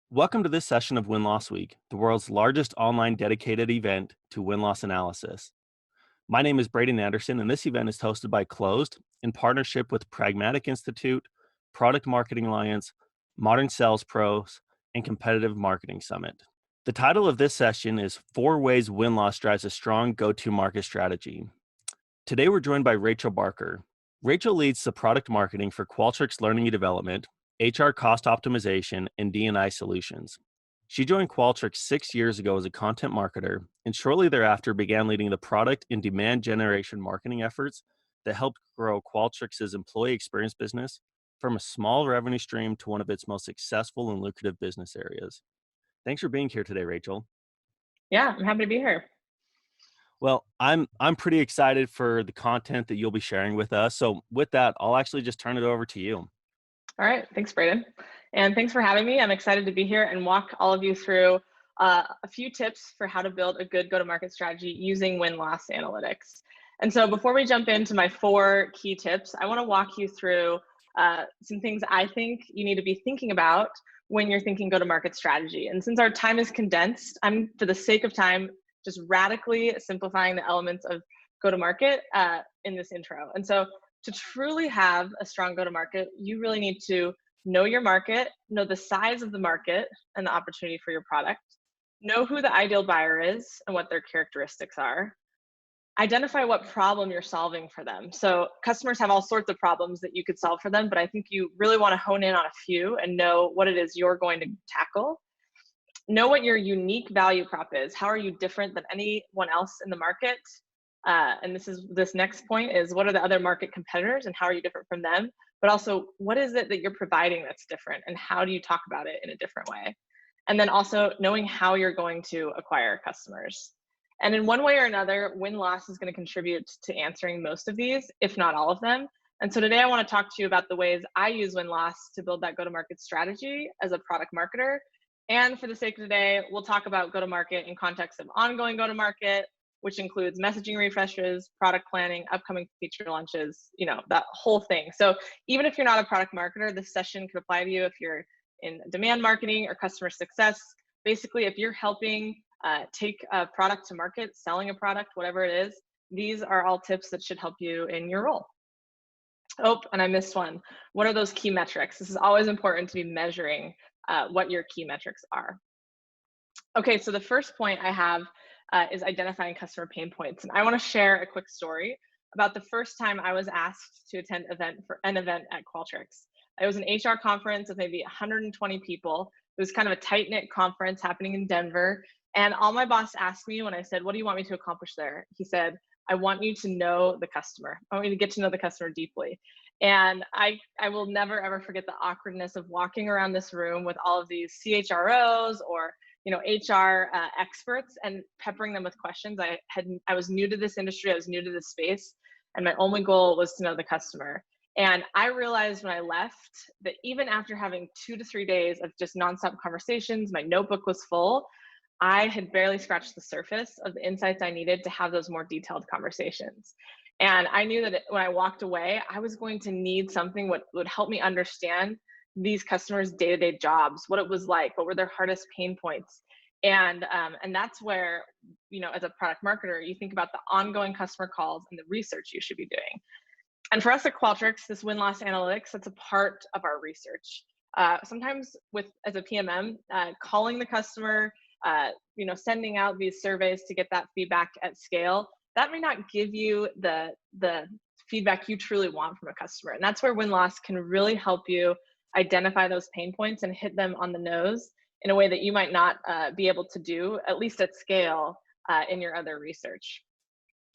Welcome to this session of Win-Loss Week, the world's largest online dedicated event to win-loss analysis. My name is Braden Anderson, and this event is hosted by Closed in partnership with Pragmatic Institute, Product Marketing Alliance, Modern Sales Pros, and Competitive Marketing Summit. The title of this session is 4 Ways Win-Loss Drives a Strong Go-to-Market Strategy. Today we're joined by Rachel Barker. Rachel leads the product marketing for Qualtrics Learning and Development, HR cost optimization, and D&I solutions. She joined Qualtrics 6 years ago as a content marketer, and shortly thereafter began leading the product and demand generation marketing efforts that helped grow Qualtrics' employee experience business from a small revenue stream to one of its most successful and lucrative business areas. Thanks for being here today, Rachel. Yeah, I'm happy to be here. Well, I'm pretty excited for the content that you'll be sharing with us. So with that, I'll actually just turn it over to you. All right, thanks, Braden. And thanks for having me. I'm excited to be here and walk all of you through a few tips for how to build a good go-to-market strategy using win-loss analytics. And so before we jump into my 4 key tips, I want to walk you through some things I think you need to be thinking about when you're thinking go-to-market strategy. And since our time is condensed, I'm, for the sake of time, just radically simplifying the elements of go-to-market in this intro. And so to truly have a strong go-to-market, you really need to know your market, know the size of the market and the opportunity for your product, know who the ideal buyer is and what their characteristics are, identify what problem you're solving for them. So customers have all sorts of problems that you could solve for them, but I think you really want to hone in on a few and know what it is you're going to tackle. Know what your unique value prop is. How are you different than anyone else in the market? And this next point is, what are the other market competitors and how are you different from them? But also, what is it that you're providing that's different and how do you talk about it in a different way? And then also knowing how you're going to acquire customers. And in one way or another, win-loss is going to contribute to answering most of these, if not all of them. And so today I want to talk to you about the ways I use win-loss to build that go-to-market strategy as a product marketer. And for the sake of today, we'll talk about go-to-market in context of ongoing go-to-market, which includes messaging refreshes, product planning, upcoming feature launches, that whole thing. So even if you're not a product marketer, this session could apply to you if you're in demand marketing or customer success. Basically, if you're helping take a product to market, selling a product, whatever it is, these are all tips that should help you in your role. Oh, and I missed one. What are those key metrics? This is always important to be measuring what your key metrics are. Okay, so the first point I have is identifying customer pain points. And I want to share a quick story about the first time I was asked to attend an event at Qualtrics. It was an HR conference with maybe 120 people. It was kind of a tight-knit conference happening in Denver. And all my boss asked me when I said, "What do you want me to accomplish there?" He said, "I want you to know the customer. I want you to get to know the customer deeply." And I will never, ever forget the awkwardness of walking around this room with all of these CHROs or HR experts and peppering them with questions. I was new to this industry, I was new to this space, and my only goal was to know the customer. And I realized when I left that even after having 2 to 3 days of just nonstop conversations, my notebook was full. I had barely scratched the surface of the insights I needed to have those more detailed conversations. And I knew that when I walked away, I was going to need something what would help me understand these customers' day-to-day jobs, what it was like, what were their hardest pain points. And that's where, as a product marketer, you think about the ongoing customer calls and the research you should be doing. And for us at Qualtrics, this win-loss analytics, that's a part of our research. Sometimes as a PMM, calling the customer, sending out these surveys to get that feedback at scale, that may not give you the feedback you truly want from a customer. And that's where win-loss can really help you identify those pain points and hit them on the nose in a way that you might not be able to do, at least at scale, in your other research.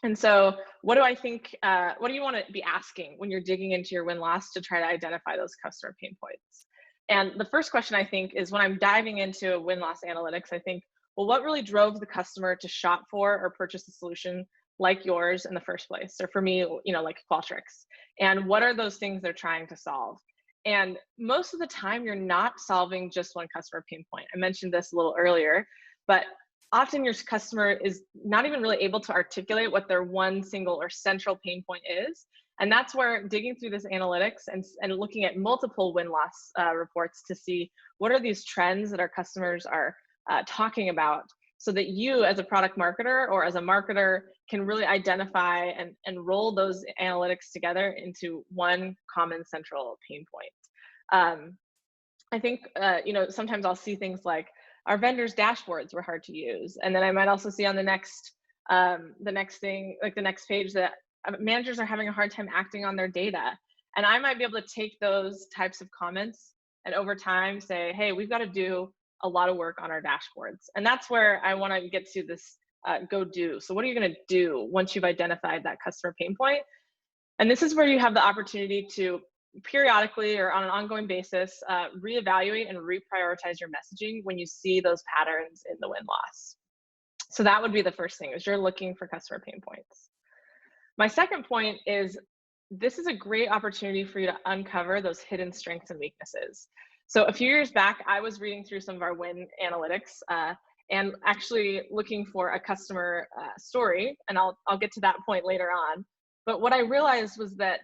And so what do you want to be asking when you're digging into your win-loss to try to identify those customer pain points? And the first question I think is, when I'm diving into win-loss analytics, I think, well, what really drove the customer to shop for or purchase a solution like yours in the first place? Or for me, like Qualtrics. And what are those things they're trying to solve? And most of the time, you're not solving just one customer pain point. I mentioned this a little earlier, but often your customer is not even really able to articulate what their one single or central pain point is. And that's where digging through this analytics and looking at multiple win-loss reports to see what are these trends that our customers are talking about, so that you as a product marketer or as a marketer can really identify and roll those analytics together into one common central pain point. I think, sometimes I'll see things like our vendors' dashboards were hard to use. And then I might also see on the next thing, like the next page, that managers are having a hard time acting on their data. And I might be able to take those types of comments and over time say, hey, we've got to do a lot of work on our dashboards. And that's where I want to get to this go do. So what are you going to do once you've identified that customer pain point? And this is where you have the opportunity to periodically or on an ongoing basis, reevaluate and reprioritize your messaging when you see those patterns in the win-loss. So that would be the first thing, is you're looking for customer pain points. My second point is this is a great opportunity for you to uncover those hidden strengths and weaknesses. So a few years back, I was reading through some of our win analytics and actually looking for a customer story, and I'll get to that point later on. But what I realized was that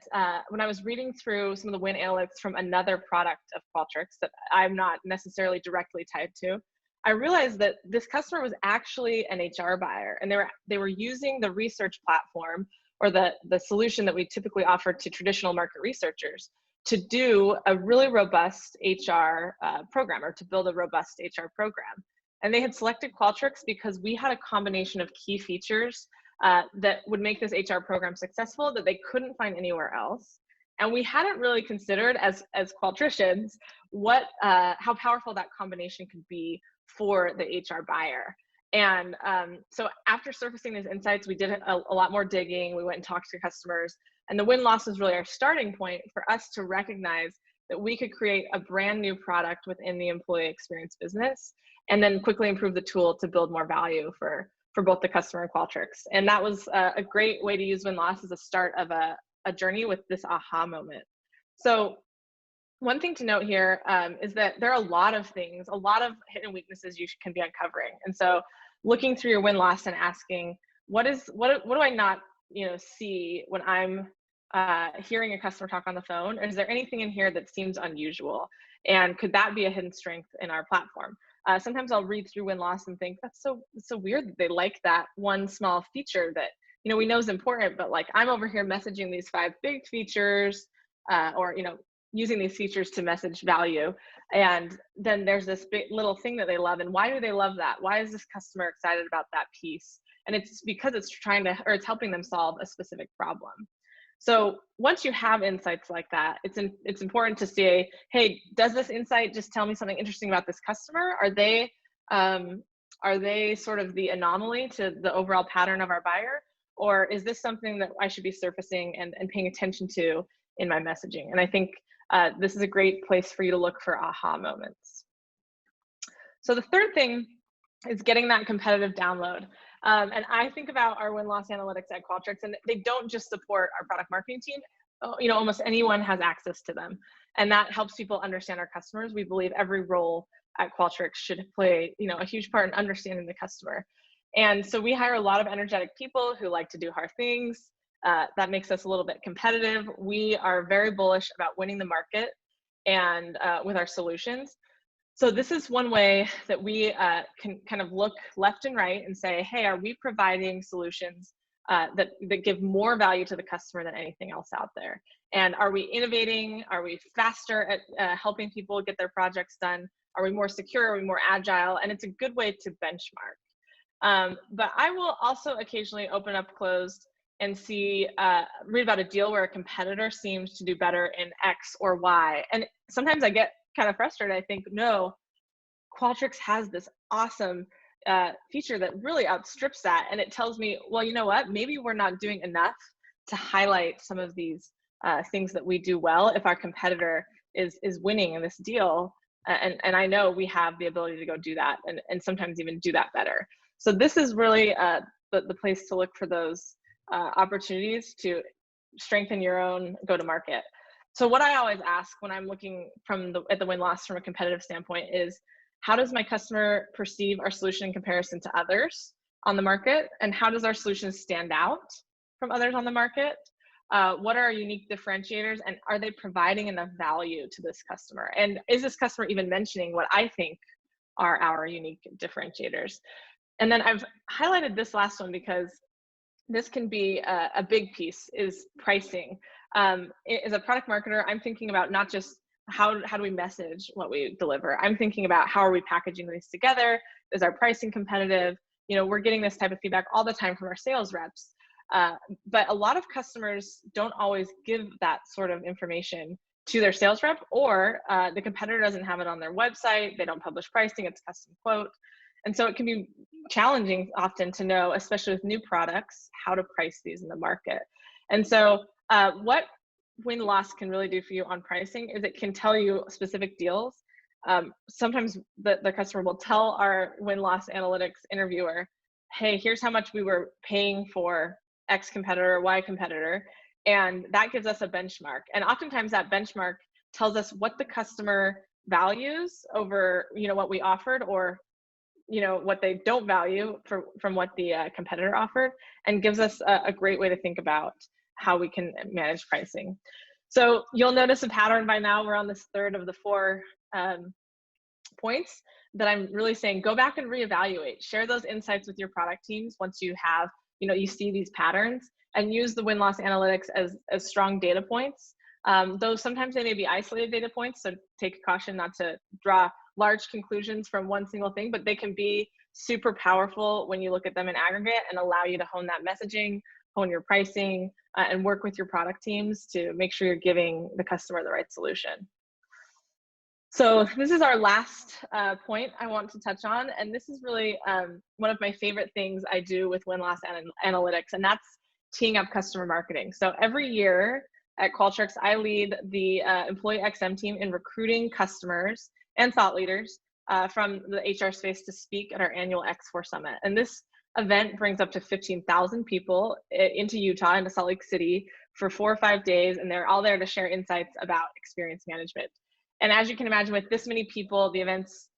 when I was reading through some of the win analytics from another product of Qualtrics that I'm not necessarily directly tied to, I realized that this customer was actually an HR buyer, and they were using the research platform, or the solution that we typically offer to traditional market researchers, to do a really robust HR program, or to build a robust HR program. And they had selected Qualtrics because we had a combination of key features that would make this HR program successful that they couldn't find anywhere else. And we hadn't really considered as Qualtricians how powerful that combination could be for the HR buyer. And so after surfacing these insights, we did a lot more digging. We went and talked to customers, and the win-loss was really our starting point for us to recognize that we could create a brand new product within the employee experience business, and then quickly improve the tool to build more value for both the customer and Qualtrics. And that was a great way to use win-loss as a start of a journey with this aha moment. So one thing to note here is that there are a lot of things, a lot of hidden weaknesses you can be uncovering. And so looking through your win-loss and asking, what do I not see when I'm hearing a customer talk on the phone? Is there anything in here that seems unusual? And could that be a hidden strength in our platform? Sometimes I'll read through win-loss and think, that's so weird that they like that one small feature that we know is important, but like I'm over here messaging these 5 big features, or using these features to message value, and then there's this big little thing that they love. And why do they love that? Why is this customer excited about that piece? And it's because it's it's helping them solve a specific problem. So once you have insights like that, it's important to say, hey, does this insight just tell me something interesting about this customer? Are they sort of the anomaly to the overall pattern of our buyer? Or is this something that I should be surfacing and paying attention to in my messaging? And I think this is a great place for you to look for aha moments. So the third thing is getting that competitive download. And I think about our win-loss analytics at Qualtrics, and they don't just support our product marketing team. Almost anyone has access to them, and that helps people understand our customers. We believe every role at Qualtrics should play, a huge part in understanding the customer. And so we hire a lot of energetic people who like to do hard things. That makes us a little bit competitive. We are very bullish about winning the market and with our solutions. So this is one way that we can kind of look left and right and say, hey, are we providing solutions that give more value to the customer than anything else out there? And are we innovating? Are we faster at helping people get their projects done? Are we more secure? Are we more agile? And it's a good way to benchmark. But I will also occasionally open up closed and read about a deal where a competitor seems to do better in X or Y. And sometimes I get kind of frustrated. I think, no, Qualtrics has this awesome feature that really outstrips that. And it tells me, well, you know what? Maybe we're not doing enough to highlight some of these things that we do well if our competitor is winning in this deal. And I know we have the ability to go do that and sometimes even do that better. So this is really the place to look for those opportunities to strengthen your own go-to-market. So what I always ask when I'm looking at the win-loss from a competitive standpoint is, how does my customer perceive our solution in comparison to others on the market? And how does our solution stand out from others on the market? What are our unique differentiators, and are they providing enough value to this customer? And is this customer even mentioning what I think are our unique differentiators? And then I've highlighted this last one because this can be a big piece, is pricing. As a product marketer, I'm thinking about not just how do we message what we deliver. I'm thinking about how are we packaging these together? Is our pricing competitive? We're getting this type of feedback all the time from our sales reps. But a lot of customers don't always give that sort of information to their sales rep, or the competitor doesn't have it on their website. They don't publish pricing, it's custom quote. And so it can be challenging often to know, especially with new products, how to price these in the market. And so what win-loss can really do for you on pricing is it can tell you specific deals. Sometimes the customer will tell our win-loss analytics interviewer, hey, here's how much we were paying for X competitor, Y competitor, and that gives us a benchmark. And oftentimes that benchmark tells us what the customer values over, what we offered, or what they don't value from what the competitor offered, and gives us a great way to think about how we can manage pricing. So you'll notice a pattern by now. We're on this third of the 4 points that I'm really saying, go back and reevaluate, share those insights with your product teams once you have, you see these patterns, and use the win-loss analytics as strong data points. Though sometimes they may be isolated data points, so take caution not to draw large conclusions from one single thing, but they can be super powerful when you look at them in aggregate and allow you to hone that messaging, hone your pricing, and work with your product teams to make sure you're giving the customer the right solution. So this is our last point I want to touch on, and this is really one of my favorite things I do with win-loss analytics, and that's teeing up customer marketing. So every year at Qualtrics, I lead the Employee XM team in recruiting customers and thought leaders from the HR space to speak at our annual X4 Summit. And this event brings up to 15,000 people into Utah, into Salt Lake City, for 4 or 5 days, and they're all there to share insights about experience management. And as you can imagine, with this many people, the event's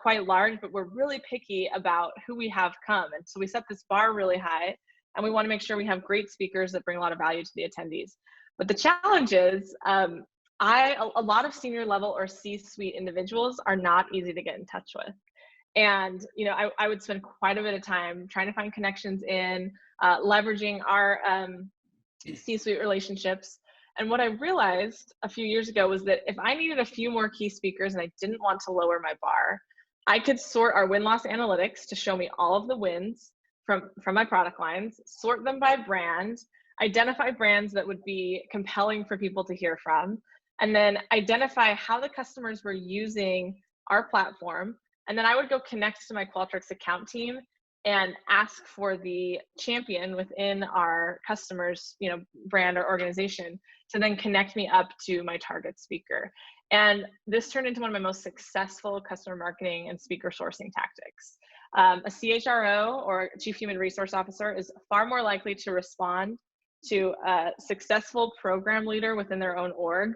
quite large, but we're really picky about who we have come. And so we set this bar really high, and we want to make sure we have great speakers that bring a lot of value to the attendees. But the challenge is, a lot of senior level or C-suite individuals are not easy to get in touch with. And I would spend quite a bit of time trying to find connections in leveraging our C-suite relationships. And what I realized a few years ago was that if I needed a few more key speakers and I didn't want to lower my bar, I could sort our win-loss analytics to show me all of the wins from my product lines, sort them by brand, identify brands that would be compelling for people to hear from, and then identify how the customers were using our platform. And then I would go connect to my Qualtrics account team and ask for the champion within our customer's brand or organization to then connect me up to my target speaker. And this turned into one of my most successful customer marketing and speaker sourcing tactics. A CHRO, or Chief Human Resource Officer, is far more likely to respond to a successful program leader within their own org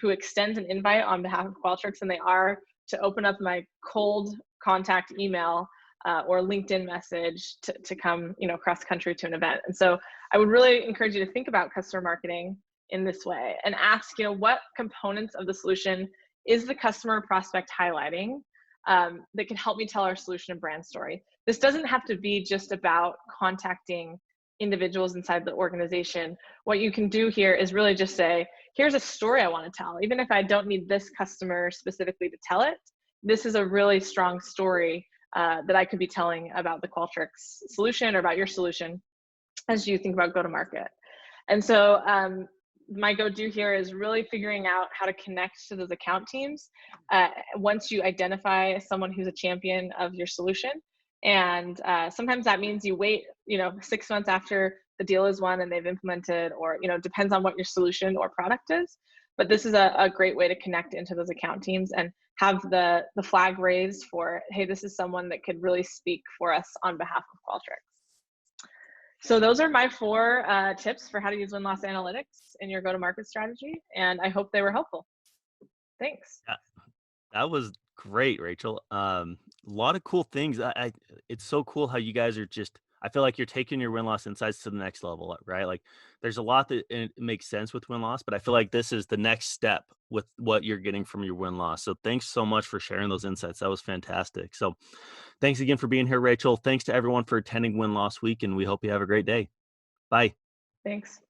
who extends an invite on behalf of Qualtrics than they are to open up my cold contact email or LinkedIn message to come cross country to an event. And so I would really encourage you to think about customer marketing in this way and ask, what components of the solution is the customer prospect highlighting that can help me tell our solution and brand story. This doesn't have to be just about contacting individuals inside the organization. What you can do here is really just say, here's a story I want to tell. Even if I don't need this customer specifically to tell it, this is a really strong story that I could be telling about the Qualtrics solution or about your solution as you think about go-to-market. And so my go-do here is really figuring out how to connect to those account teams once you identify someone who's a champion of your solution. And sometimes that means you wait 6 months after the deal is won and they've implemented, or depends on what your solution or product is. But this is a great way to connect into those account teams and have the flag raised for, hey, this is someone that could really speak for us on behalf of Qualtrics. So those are my 4 tips for how to use win-loss analytics in your go-to-market strategy, and I hope they were helpful. Thanks. Yeah, that was great, Rachel. A lot of cool things. It's so cool how you guys are just I feel like you're taking your win-loss insights to the next level, right? Like there's a lot that it makes sense with win-loss, but I feel like this is the next step with what you're getting from your win-loss. So thanks so much for sharing those insights. That was fantastic. So thanks again for being here, Rachel. Thanks to everyone for attending Win-Loss Week, and we hope you have a great day. Bye. Thanks.